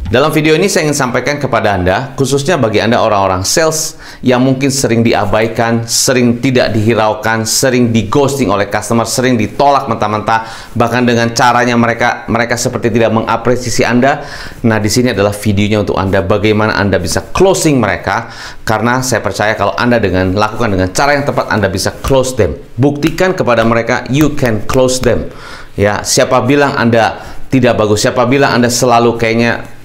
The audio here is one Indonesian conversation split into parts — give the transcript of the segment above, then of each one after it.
Dalam video ini saya ingin sampaikan kepada Anda, khususnya bagi Anda orang-orang sales yang mungkin sering diabaikan, sering tidak dihiraukan, sering di ghosting oleh customer, sering ditolak mentah-mentah, bahkan dengan caranya mereka seperti tidak mengapresiasi Anda. Nah, di sini adalah videonya untuk Anda, bagaimana Anda bisa closing mereka, karena saya percaya kalau Anda lakukan dengan cara yang tepat, Anda bisa close them. Buktikan kepada mereka you can close them. Ya, siapa bilang Anda tidak bagus? Siapa bilang Anda selalu kayaknya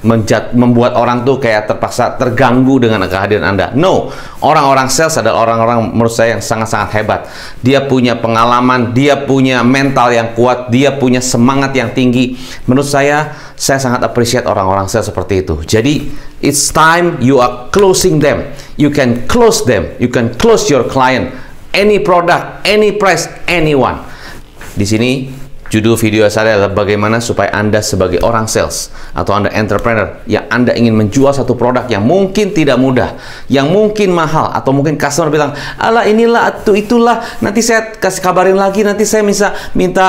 membuat orang tuh kayak terpaksa terganggu dengan kehadiran Anda? No, orang-orang sales adalah orang-orang menurut saya yang sangat-sangat hebat. Dia punya pengalaman, dia punya mental yang kuat, dia punya semangat yang tinggi. Menurut saya sangat appreciate orang-orang sales seperti itu. Jadi, it's time you are closing them. You can close them. You can close your client. Any product, any price, anyone. Di sini judul video saya adalah bagaimana supaya Anda sebagai orang sales atau Anda entrepreneur yang Anda ingin menjual satu produk yang mungkin tidak mudah, yang mungkin mahal, atau mungkin customer bilang, alah inilah, itulah, nanti saya kasih kabarin lagi, nanti saya minta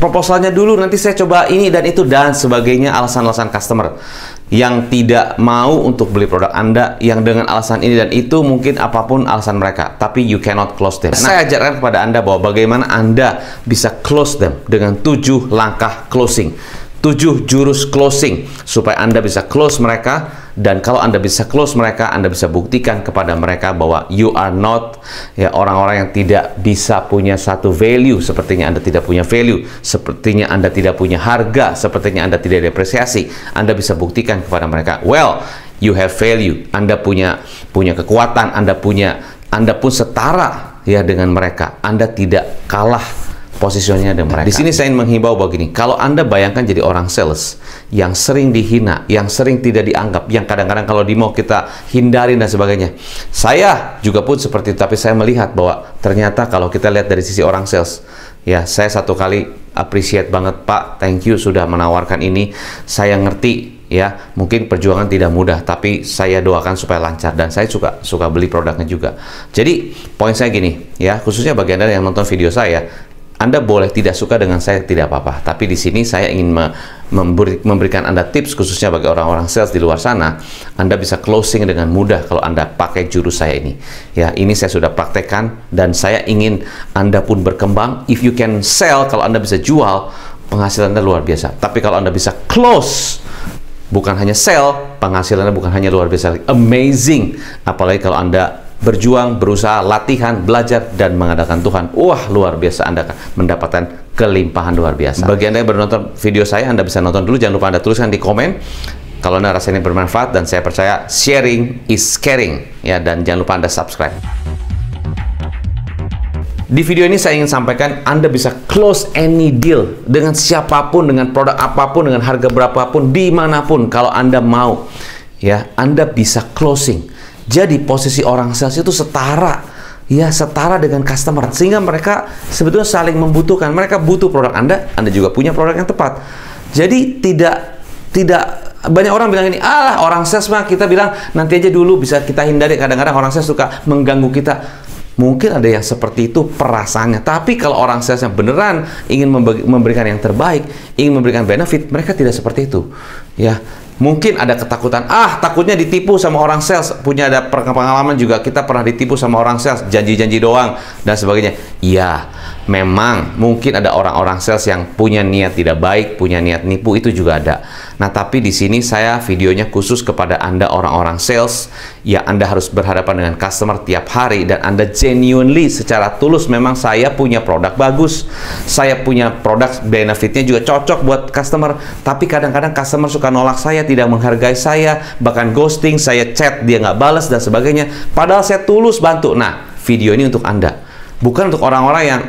proposalnya dulu, nanti saya coba ini dan itu dan sebagainya, alasan-alasan customer yang tidak mau untuk beli produk Anda, yang dengan alasan ini dan itu, mungkin apapun alasan mereka, tapi you cannot close them. Saya ajarkan kepada Anda bahwa bagaimana Anda bisa close them dengan 7 langkah closing, 7 jurus closing, supaya Anda bisa close mereka. Dan kalau Anda bisa close mereka, Anda bisa buktikan kepada mereka bahwa you are not orang-orang yang tidak bisa punya satu value. Sepertinya Anda tidak punya value, sepertinya Anda tidak punya harga, sepertinya Anda tidak depresiasi. Anda bisa buktikan kepada mereka, well, you have value. Anda punya kekuatan, Anda pun setara ya dengan mereka. Anda tidak kalah posisinya dengan mereka. Di sini saya ingin menghimbau begini, kalau Anda bayangkan jadi orang sales yang sering dihina, yang sering tidak dianggap, yang kadang-kadang kalau mau kita hindarin dan sebagainya. Saya juga pun seperti itu, tapi saya melihat bahwa ternyata kalau kita lihat dari sisi orang sales, ya saya satu kali appreciate banget, Pak, thank you sudah menawarkan ini. Saya ngerti ya, mungkin perjuangan tidak mudah, tapi saya doakan supaya lancar dan saya suka beli produknya juga. Jadi poin saya gini ya, khususnya bagi Anda yang nonton video saya, Anda boleh tidak suka dengan saya, tidak apa-apa. Tapi di sini saya ingin memberikan Anda tips, khususnya bagi orang-orang sales di luar sana. Anda bisa closing dengan mudah kalau Anda pakai jurus saya ini. Ya, ini saya sudah praktekkan dan saya ingin Anda pun berkembang. If you can sell, kalau Anda bisa jual, penghasilan Anda luar biasa. Tapi kalau Anda bisa close, bukan hanya sell, penghasilannya bukan hanya luar biasa, amazing. Apalagi kalau Anda berjuang, berusaha, latihan, belajar, dan mengandalkan Tuhan. Wah, luar biasa, Anda akan mendapatkan kelimpahan luar biasa. Bagi Anda yang baru nonton video saya, Anda bisa nonton dulu. Jangan lupa Anda tuliskan di komen kalau Anda rasa ini bermanfaat, dan saya percaya sharing is caring. Ya, dan jangan lupa Anda subscribe. Di video ini saya ingin sampaikan Anda bisa close any deal dengan siapapun, dengan produk apapun, dengan harga berapapun, dimanapun. Kalau Anda mau, ya, Anda bisa closing. Jadi posisi orang sales itu setara dengan customer, sehingga mereka sebetulnya saling membutuhkan. Mereka butuh produk Anda juga punya produk yang tepat. Jadi tidak banyak orang bilang ini, alah orang sales mah kita bilang nanti aja dulu, bisa kita hindari. Kadang-kadang orang sales suka mengganggu kita. Mungkin ada yang seperti itu perasaannya, tapi kalau orang sales yang beneran ingin memberikan yang terbaik, ingin memberikan benefit, mereka tidak seperti itu. Ya, mungkin ada ketakutan, takutnya ditipu sama orang sales. Ada pengalaman juga, kita pernah ditipu sama orang sales, janji-janji doang dan sebagainya. Iya, memang mungkin ada orang-orang sales yang punya niat tidak baik, punya niat nipu, itu juga ada. Nah, tapi di sini saya videonya khusus kepada Anda orang-orang sales ya, Anda harus berhadapan dengan customer tiap hari, dan Anda genuinely secara tulus, memang saya punya produk bagus, saya punya produk benefitnya juga cocok buat customer, tapi kadang-kadang customer suka nolak saya, tidak menghargai saya, bahkan ghosting, saya chat dia nggak balas dan sebagainya, padahal saya tulus bantu. Nah, video ini untuk Anda, bukan untuk orang-orang yang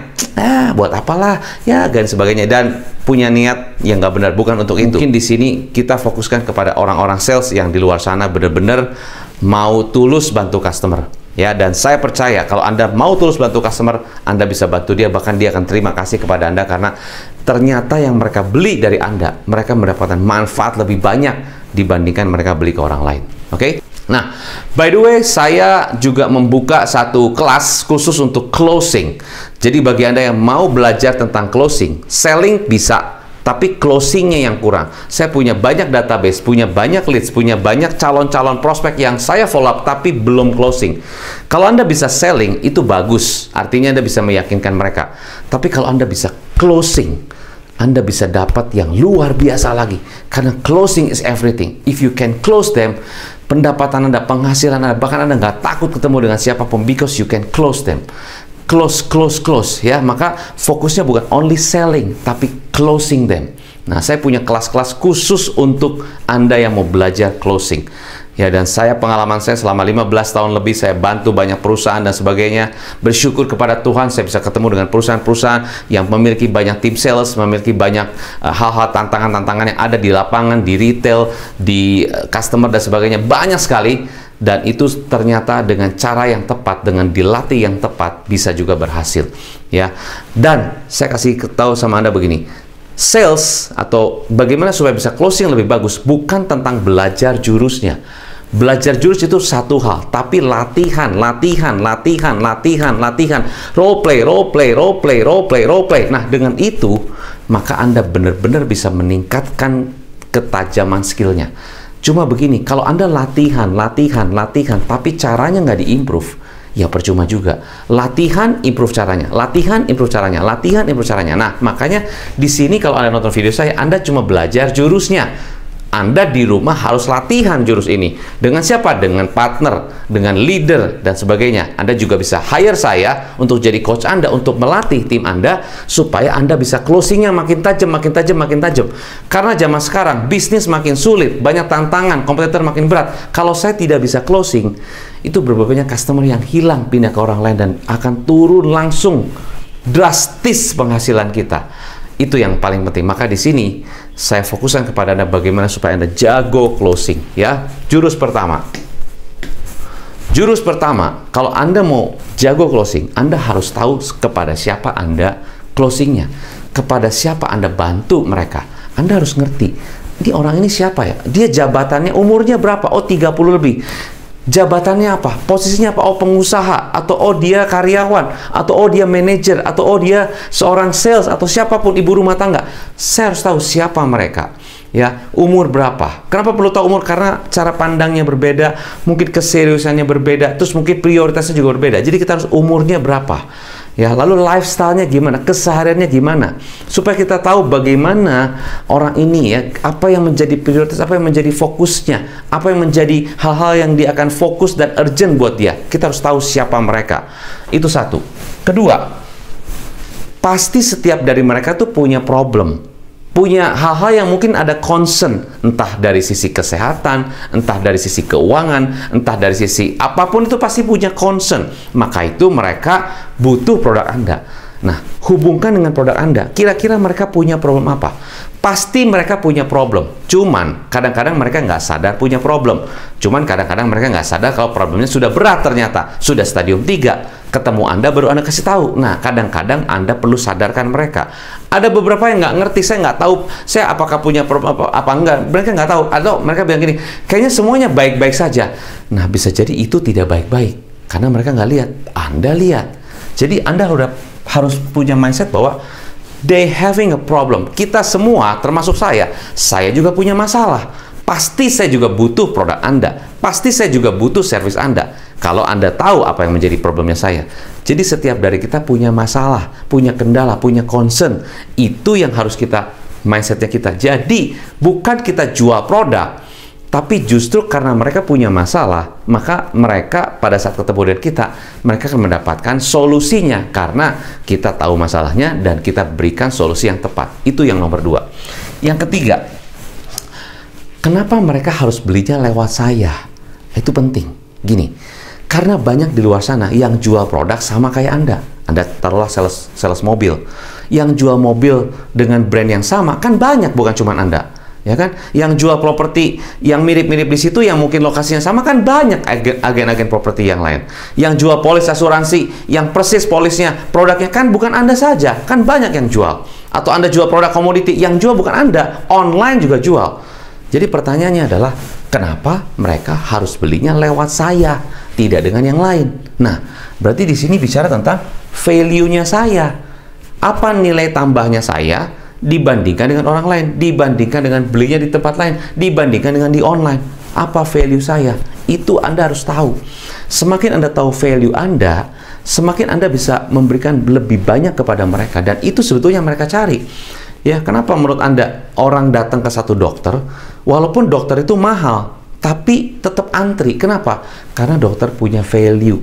buat apalah ya dan sebagainya, dan punya niat yang nggak benar, bukan untuk itu. Mungkin di sini kita fokuskan kepada orang-orang sales yang di luar sana benar-benar mau tulus bantu customer ya, dan saya percaya kalau Anda mau tulus bantu customer, Anda bisa bantu dia, bahkan dia akan terima kasih kepada Anda karena ternyata yang mereka beli dari Anda, mereka mendapatkan manfaat lebih banyak dibandingkan mereka beli ke orang lain. Oke? Nah, by the way, saya juga membuka satu kelas khusus untuk closing. Jadi bagi Anda yang mau belajar tentang closing, selling bisa, tapi closingnya yang kurang. Saya punya banyak database, punya banyak leads, punya banyak calon-calon prospek yang saya follow up tapi belum closing. Kalau Anda bisa selling, itu bagus. Artinya Anda bisa meyakinkan mereka. Tapi kalau Anda bisa closing, Anda bisa dapat yang luar biasa lagi. Karena closing is everything. If you can close them, pendapatan Anda, penghasilan Anda, bahkan Anda nggak takut ketemu dengan siapapun because you can close them. Close, ya. Maka fokusnya bukan only selling, tapi closing them. Nah, saya punya kelas-kelas khusus untuk Anda yang mau belajar closing. Ya, dan pengalaman saya selama 15 tahun lebih, saya bantu banyak perusahaan dan sebagainya. Bersyukur kepada Tuhan, saya bisa ketemu dengan perusahaan-perusahaan yang memiliki banyak tim sales, memiliki banyak hal-hal tantangan-tantangan yang ada di lapangan, di retail, di customer dan sebagainya. Banyak sekali. Dan itu ternyata dengan cara yang tepat, dengan dilatih yang tepat, bisa juga berhasil. Ya. Dan saya kasih tahu sama Anda begini, sales atau bagaimana supaya bisa closing lebih bagus, bukan tentang belajar jurusnya. Belajar jurus itu satu hal, tapi latihan. Role play. Nah, dengan itu, maka Anda benar-benar bisa meningkatkan ketajaman skillnya. Cuma begini, kalau Anda latihan, tapi caranya nggak diimprove, ya percuma juga. Latihan, improve caranya. Nah, makanya di sini kalau Anda nonton video saya, Anda cuma belajar jurusnya. Anda di rumah harus latihan jurus ini. Dengan siapa? Dengan partner, dengan leader, dan sebagainya. Anda juga bisa hire saya untuk jadi coach Anda, untuk melatih tim Anda, supaya Anda bisa closingnya makin tajam. Karena zaman sekarang, bisnis makin sulit, banyak tantangan, kompetitor makin berat. Kalau saya tidak bisa closing, itu berapa banyak customer yang hilang, pindah ke orang lain, dan akan turun langsung drastis penghasilan kita. Itu yang paling penting. Maka di sini saya fokuskan kepada Anda bagaimana supaya Anda jago closing, ya. Jurus pertama, kalau Anda mau jago closing, Anda harus tahu kepada siapa Anda closingnya, kepada siapa Anda bantu mereka. Anda harus ngerti, ini orang ini siapa ya? Dia jabatannya, umurnya berapa? Oh, 30 lebih. Jabatannya apa? Posisinya apa? Oh, pengusaha, atau oh dia karyawan, atau oh dia manajer, atau oh dia seorang sales, atau siapapun, ibu rumah tangga. Saya harus tahu siapa mereka. Ya, umur berapa? Kenapa perlu tahu umur? Karena cara pandangnya berbeda, mungkin keseriusannya berbeda, terus mungkin prioritasnya juga berbeda. Jadi kita harus umurnya berapa. Ya, lalu lifestyle-nya gimana, kesehariannya gimana, supaya kita tahu bagaimana orang ini, ya, apa yang menjadi prioritas, apa yang menjadi fokusnya, apa yang menjadi hal-hal yang dia akan fokus dan urgent buat dia. Kita harus tahu siapa mereka. Itu satu. Kedua, pasti setiap dari mereka tuh punya problem, punya hal-hal yang mungkin ada concern, entah dari sisi kesehatan, entah dari sisi keuangan, entah dari sisi apapun, itu pasti punya concern. Maka itu mereka butuh produk Anda. Nah, hubungkan dengan produk Anda. Kira-kira mereka punya problem apa? Pasti mereka punya problem. Cuman kadang-kadang mereka nggak sadar punya problem. Cuman kadang-kadang mereka nggak sadar kalau problemnya sudah berat ternyata. Sudah stadium 3. Ketemu Anda, baru Anda kasih tahu. Nah, kadang-kadang Anda perlu sadarkan mereka. Ada beberapa yang nggak ngerti, saya nggak tahu saya apakah punya problem apa enggak. Mereka nggak tahu. Atau mereka bilang gini, kayaknya semuanya baik-baik saja. Nah, bisa jadi itu tidak baik-baik. Karena mereka nggak lihat. Anda lihat. Jadi Anda harus punya mindset bahwa they having a problem. Kita semua, termasuk saya juga punya masalah. Pasti saya juga butuh produk Anda. Pasti saya juga butuh servis Anda. Kalau Anda tahu apa yang menjadi problemnya saya. Jadi setiap dari kita punya masalah, punya kendala, punya concern. Itu yang harus kita, mindsetnya kita. Jadi bukan kita jual produk, tapi justru karena mereka punya masalah, maka mereka pada saat ketemu dengan kita, mereka akan mendapatkan solusinya. Karena kita tahu masalahnya dan kita berikan solusi yang tepat. Itu yang nomor 2. Yang ketiga, kenapa mereka harus belinya lewat saya? Itu penting. Gini, karena banyak di luar sana yang jual produk sama kayak Anda. Anda taruhlah sales mobil. Yang jual mobil dengan brand yang sama, kan banyak, bukan cuma Anda. Ya kan? Yang jual properti yang mirip-mirip di situ, yang mungkin lokasinya sama, kan banyak agen-agen properti yang lain. Yang jual polis asuransi, yang persis polisnya, produknya kan bukan Anda saja, kan banyak yang jual. Atau Anda jual produk komoditi, yang jual bukan Anda, online juga jual. Jadi pertanyaannya adalah, kenapa mereka harus belinya lewat saya, tidak dengan yang lain? Nah, berarti di sini bicara tentang value-nya saya. Apa nilai tambahnya saya dibandingkan dengan orang lain, dibandingkan dengan belinya di tempat lain, dibandingkan dengan di online. Apa value saya? Itu Anda harus tahu. Semakin Anda tahu value Anda, semakin Anda bisa memberikan lebih banyak kepada mereka, dan itu sebetulnya mereka cari. Ya, kenapa menurut Anda orang datang ke satu dokter, walaupun dokter itu mahal, tapi tetap antri? Kenapa? Karena dokter punya value,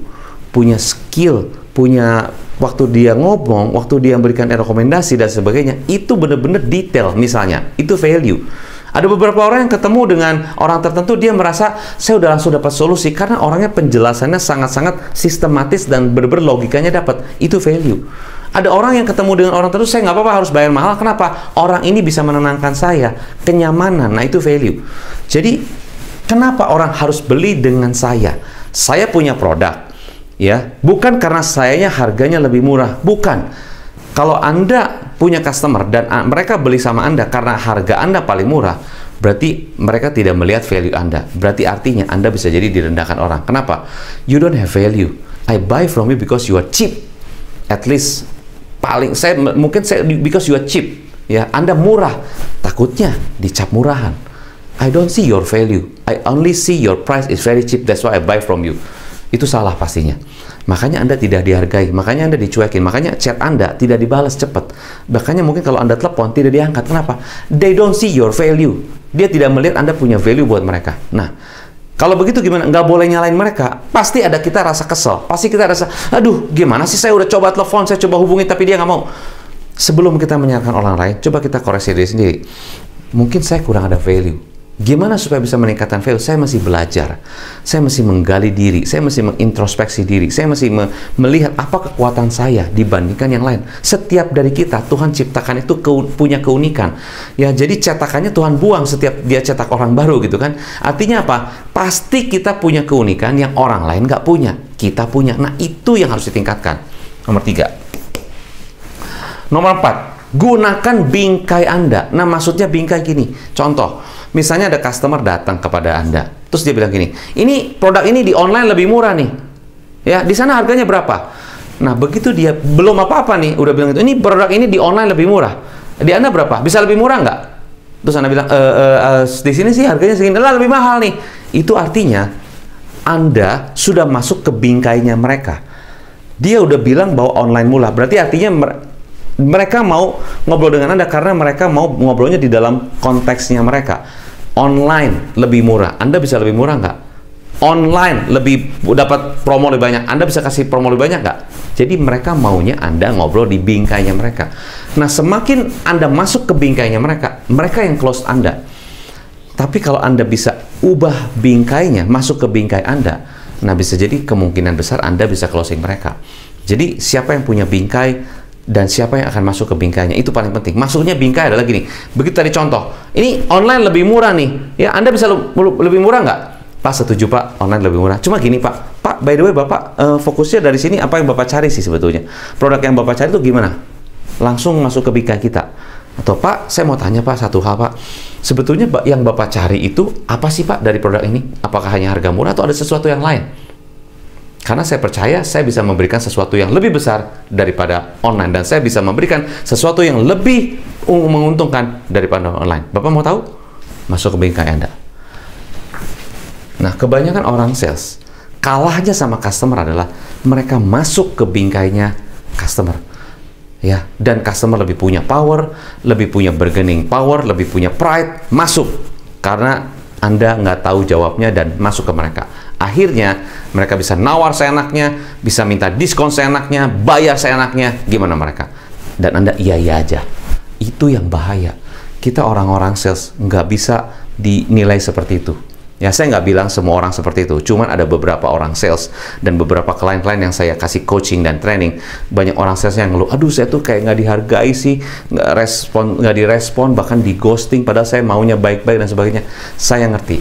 punya skill, punya waktu dia ngomong, waktu dia memberikan rekomendasi dan sebagainya, itu benar-benar detail. Misalnya, itu value. Ada beberapa orang yang ketemu dengan orang tertentu, dia merasa saya udah langsung dapat solusi karena orangnya penjelasannya sangat-sangat sistematis dan benar-benar logikanya dapat. Itu value. Ada orang yang ketemu dengan orang tertentu, saya nggak apa-apa harus bayar mahal. Kenapa? Orang ini bisa menenangkan saya, kenyamanan. Nah, itu value. Jadi, kenapa orang harus beli dengan saya? Saya punya produk. Ya, bukan karena sayanya harganya lebih murah, bukan. Kalau Anda punya customer dan mereka beli sama Anda karena harga Anda paling murah, berarti mereka tidak melihat value Anda. Berarti artinya Anda bisa jadi direndahkan orang. Kenapa? You don't have value. I buy from you because you are cheap. At least because you are cheap. Ya, Anda murah. Takutnya dicap murahan. I don't see your value. I only see your price is very cheap. That's why I buy from you. Itu salah pastinya. Makanya Anda tidak dihargai, makanya Anda dicuekin, makanya chat Anda tidak dibalas cepat. Makanya mungkin kalau Anda telepon tidak diangkat. Kenapa? They don't see your value. Dia tidak melihat Anda punya value buat mereka. Nah, kalau begitu gimana? Nggak boleh nyalain mereka. Pasti ada kita rasa kesel. Pasti kita rasa, aduh gimana sih, saya udah coba telepon, saya coba hubungi tapi dia nggak mau. Sebelum kita menyalahkan orang lain, coba kita koreksi diri sendiri. Mungkin saya kurang ada value. Gimana supaya bisa meningkatkan value? Saya masih belajar, saya masih menggali diri, saya masih mengintrospeksi diri, saya masih melihat apa kekuatan saya dibandingkan yang lain. Setiap dari kita, Tuhan ciptakan itu punya keunikan. Ya, jadi cetakannya Tuhan buang setiap dia cetak orang baru gitu kan. Artinya apa? Pasti kita punya keunikan yang orang lain nggak punya. Kita punya. Nah, itu yang harus ditingkatkan. Nomor 3. Nomor 4. Gunakan bingkai Anda. Nah, maksudnya bingkai gini. Contoh. Misalnya ada customer datang kepada Anda, terus dia bilang gini, ini produk ini di online lebih murah nih, ya di sana harganya berapa? Nah, begitu dia belum apa-apa nih, udah bilang itu, ini produk ini di online lebih murah, di Anda berapa? Bisa lebih murah nggak? Terus Anda bilang, di sini sih harganya segini, lah lebih mahal nih. Itu artinya Anda sudah masuk ke bingkainya mereka. Dia udah bilang bahwa online murah, berarti artinya mereka mau ngobrol dengan Anda karena mereka mau ngobrolnya di dalam konteksnya mereka. Online lebih murah, Anda bisa lebih murah nggak? Online lebih dapat promo lebih banyak, Anda bisa kasih promo lebih banyak nggak? Jadi mereka maunya Anda ngobrol di bingkainya mereka. Nah, semakin Anda masuk ke bingkainya mereka, mereka yang close Anda. Tapi kalau Anda bisa ubah bingkainya, masuk ke bingkai Anda, nah bisa jadi kemungkinan besar Anda bisa closing mereka. Jadi siapa yang punya bingkai dan siapa yang akan masuk ke bingkainya, itu paling penting. Masuknya bingkai adalah gini, begitu tadi contoh, ini online lebih murah nih, ya Anda bisa lebih murah nggak? Pak, setuju Pak, online lebih murah. Cuma gini Pak, by the way Bapak fokusnya dari sini apa yang Bapak cari sih sebetulnya? Produk yang Bapak cari itu gimana? Langsung masuk ke bingkai kita. Atau Pak, saya mau tanya Pak satu hal Pak, sebetulnya yang Bapak cari itu apa sih Pak dari produk ini? Apakah hanya harga murah atau ada sesuatu yang lain? Karena saya percaya saya bisa memberikan sesuatu yang lebih besar daripada online, dan saya bisa memberikan sesuatu yang lebih menguntungkan daripada online. Bapak mau tahu? Masuk ke bingkai Anda. Nah, kebanyakan orang sales kalahnya sama customer adalah mereka masuk ke bingkainya customer. Ya, dan customer lebih punya power, lebih punya bargaining power, lebih punya pride, masuk karena Anda nggak tahu jawabnya dan masuk ke mereka. Akhirnya mereka bisa nawar seenaknya, bisa minta diskon seenaknya, bayar seenaknya, gimana mereka? Dan Anda iya-iya aja. Itu yang bahaya. Kita orang-orang sales nggak bisa dinilai seperti itu. Ya, saya nggak bilang semua orang seperti itu. Cuman ada beberapa orang sales dan beberapa klien-klien yang saya kasih coaching dan training. Banyak orang sales yang ngeluh, aduh saya tuh kayak nggak dihargai sih, nggak direspon, bahkan di ghosting, padahal saya maunya baik-baik dan sebagainya. Saya ngerti.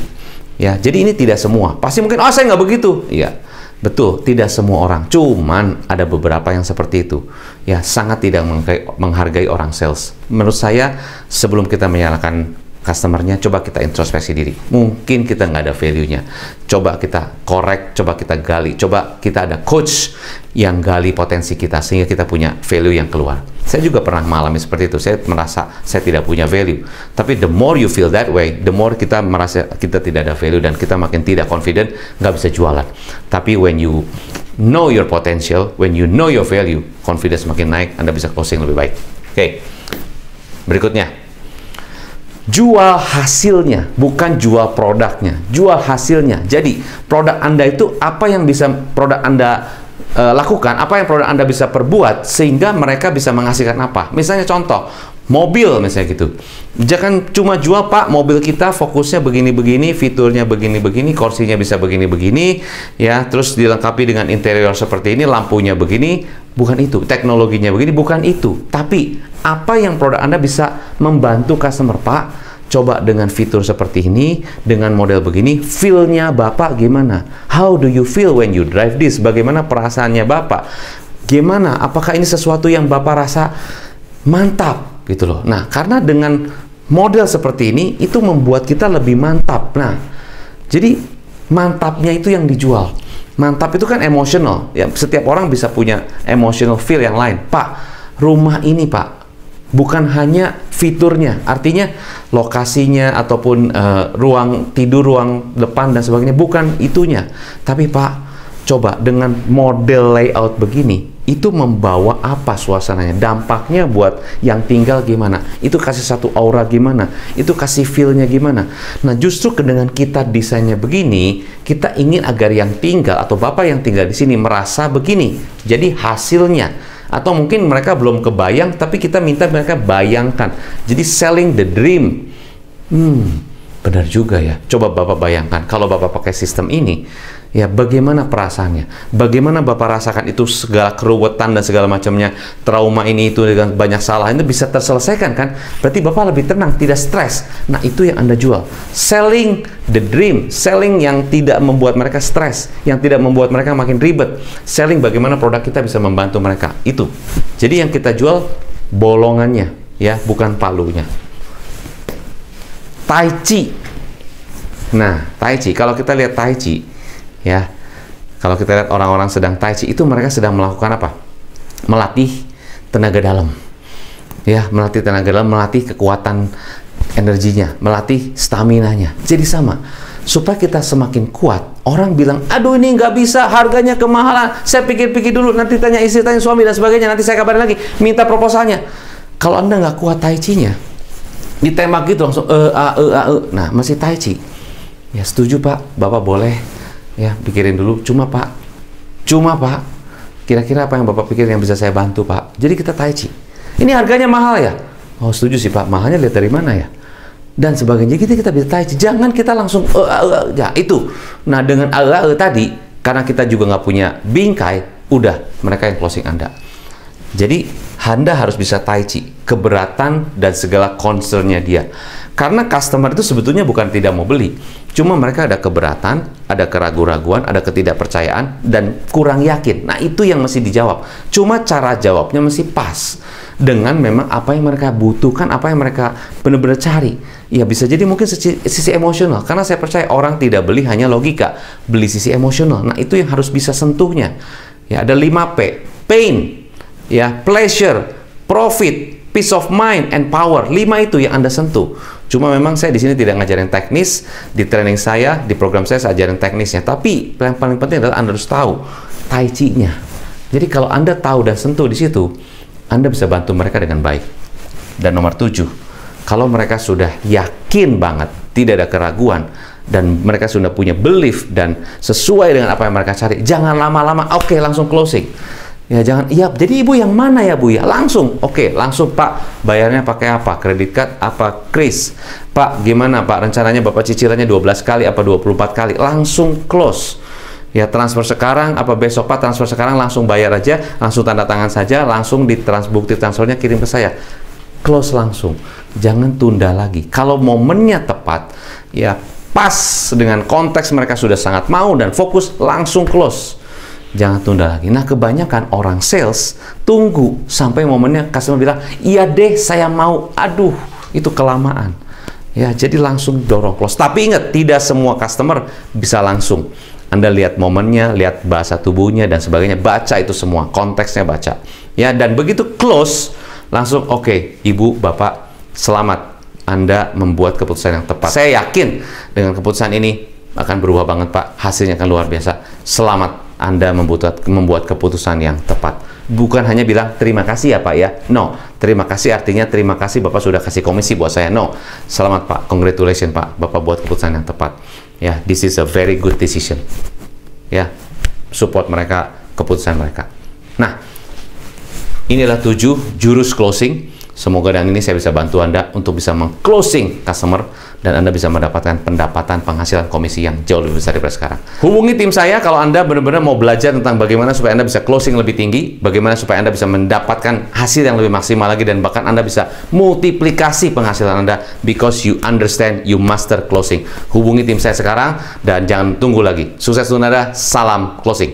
Ya, jadi ini tidak semua. Pasti mungkin, oh saya nggak begitu. Iya, betul, tidak semua orang. Cuman ada beberapa yang seperti itu. Ya, sangat tidak menghargai orang sales. Menurut saya, sebelum kita menyalahkan customernya, coba kita introspeksi diri. Mungkin kita nggak ada value-nya. Coba kita korek, coba kita gali, coba kita ada coach yang gali potensi kita sehingga kita punya value yang keluar. Saya juga pernah mengalami seperti itu. Saya merasa saya tidak punya value. Tapi the more you feel that way, the more kita merasa kita tidak ada value dan kita makin tidak confident, nggak bisa jualan. Tapi when you know your potential, when you know your value, confidence makin naik, Anda bisa closing lebih baik. Oke. Berikutnya. Jual hasilnya, bukan jual produknya. Jual hasilnya. Jadi, produk Anda itu apa yang bisa produk Anda lakukan, apa yang produk Anda bisa perbuat, sehingga mereka bisa menghasilkan apa. Misalnya contoh, mobil misalnya gitu. Jangan cuma jual, Pak, mobil kita fokusnya begini-begini, fiturnya begini-begini, kursinya bisa begini-begini, ya, terus dilengkapi dengan interior seperti ini, lampunya begini. Bukan itu, teknologinya begini, bukan itu. Tapi, apa yang produk Anda bisa membantu customer, Pak? Coba dengan fitur seperti ini, dengan model begini, feel-nya Bapak gimana? How do you feel when you drive this? Bagaimana perasaannya Bapak? Gimana? Apakah ini sesuatu yang Bapak rasa mantap? Gitu loh. Nah, karena dengan model seperti ini, itu membuat kita lebih mantap. Nah, jadi mantapnya itu yang dijual. Mantap itu kan emosional. Ya, setiap orang bisa punya emotional feel yang lain. Pak, rumah ini Pak, bukan hanya fiturnya, artinya lokasinya ataupun ruang tidur, ruang depan dan sebagainya, bukan itunya. Tapi Pak, coba dengan model layout begini, itu membawa apa suasananya, dampaknya buat yang tinggal gimana, itu kasih satu aura gimana, itu kasih feel-nya gimana. Nah, justru dengan kita desainnya begini, kita ingin agar yang tinggal atau Bapak yang tinggal di sini merasa begini. Jadi hasilnya, atau mungkin mereka belum kebayang, tapi kita minta mereka bayangkan. Jadi selling the dream. Benar juga ya. Coba Bapak bayangkan, kalau Bapak pakai sistem ini, ya bagaimana perasaannya? Bagaimana Bapak rasakan itu segala keruwetan dan segala macamnya, trauma ini itu dengan banyak salah, itu bisa terselesaikan kan? Berarti Bapak lebih tenang, tidak stres. Nah, itu yang Anda jual. Selling the dream, selling yang tidak membuat mereka stres, yang tidak membuat mereka makin ribet. Selling bagaimana produk kita bisa membantu mereka. Itu. Jadi yang kita jual bolongannya, ya, bukan palunya. Tai Chi. Nah, Tai Chi, kalau kita lihat Tai Chi, ya, kalau kita lihat orang-orang sedang Tai Chi, itu mereka sedang melakukan apa? Melatih tenaga dalam. Ya, melatih tenaga dalam, melatih kekuatan energinya, melatih stamina-nya. Jadi sama, supaya kita semakin kuat. Orang bilang, aduh ini nggak bisa, harganya kemahalan, saya pikir-pikir dulu, nanti tanya istri, tanya suami, dan sebagainya, nanti saya kabarin lagi, minta proposalnya. Kalau Anda nggak kuat Tai Chi-nya, ditembak gitu langsung nah, masih Tai Chi. Ya, setuju Pak, Bapak boleh ya pikirin dulu. Cuma Pak, kira-kira apa yang Bapak pikir yang bisa saya bantu Pak? Jadi kita Tai Chi. Ini harganya mahal ya? Oh, setuju sih Pak, mahalnya lihat dari mana ya? Dan sebagainya. Kita bisa Tai Chi. Jangan kita langsung ya itu. Nah, dengan tadi, karena kita juga nggak punya bingkai, udah mereka yang closing Anda. Jadi Anda harus bisa Tai Chi, keberatan dan segala concernnya dia. Karena customer itu sebetulnya bukan tidak mau beli, cuma mereka ada keberatan, ada keraguan-raguan, ada ketidakpercayaan, dan kurang yakin. Nah, itu yang mesti dijawab. Cuma cara jawabnya mesti pas dengan memang apa yang mereka butuhkan, apa yang mereka benar-benar cari. Ya, bisa jadi mungkin sisi emosional, karena saya percaya orang tidak beli hanya logika, beli sisi emosional. Nah, itu yang harus bisa sentuhnya. Ya, ada 5P, pain, ya, pleasure, profit, peace of mind, and power. 5 itu yang Anda sentuh. Cuma memang saya di sini tidak ngajarin teknis. Di training saya, di program saya ajarin teknisnya. Tapi yang paling penting adalah Anda harus tahu Tai Chi-nya. Jadi kalau Anda tahu dan sentuh di situ, Anda bisa bantu mereka dengan baik. Dan nomor 7, kalau mereka sudah yakin banget, tidak ada keraguan, dan mereka sudah punya belief dan sesuai dengan apa yang mereka cari, jangan lama-lama, oke, langsung closing. Ya, jangan, iya, jadi Ibu yang mana ya Bu ya? Langsung, oke, langsung Pak, bayarnya pakai apa? Kredit card apa kris? Pak, gimana Pak? Rencananya Bapak cicilannya 12 kali apa 24 kali? Langsung close. Ya, transfer sekarang apa besok Pak? Transfer sekarang, langsung bayar aja, langsung tanda tangan saja, langsung bukti transfernya kirim ke saya. Close langsung. Jangan tunda lagi. Kalau momennya tepat, ya pas dengan konteks mereka sudah sangat mau dan fokus, langsung close. Jangan tunda lagi. Nah, kebanyakan orang sales tunggu sampai momennya customer bilang, iya deh saya mau. Aduh, itu kelamaan. Ya, jadi langsung dorong close. Tapi ingat, tidak semua customer bisa langsung. Anda lihat momennya, lihat bahasa tubuhnya dan sebagainya, baca itu semua, konteksnya baca. Ya, dan begitu close, langsung oke, Ibu, Bapak, selamat. Anda membuat keputusan yang tepat. Saya yakin dengan keputusan ini akan berubah banget, Pak. Hasilnya akan luar biasa. Selamat, Anda membuat keputusan yang tepat. Bukan hanya bilang terima kasih ya Pak ya. No, terima kasih artinya terima kasih Bapak sudah kasih komisi buat saya. No, selamat Pak, congratulations Pak, Bapak buat keputusan yang tepat. Ya, this is a very good decision. Ya, support mereka, keputusan mereka. Nah, inilah 7 jurus closing. Semoga dengan ini saya bisa bantu Anda untuk bisa meng-closing customer dan Anda bisa mendapatkan pendapatan penghasilan komisi yang jauh lebih besar daripada sekarang. Hubungi tim saya kalau Anda benar-benar mau belajar tentang bagaimana supaya Anda bisa closing lebih tinggi, bagaimana supaya Anda bisa mendapatkan hasil yang lebih maksimal lagi, dan bahkan Anda bisa multiplikasi penghasilan Anda because you understand, you master closing. Hubungi tim saya sekarang dan jangan tunggu lagi. Sukses untuk Anda, salam closing.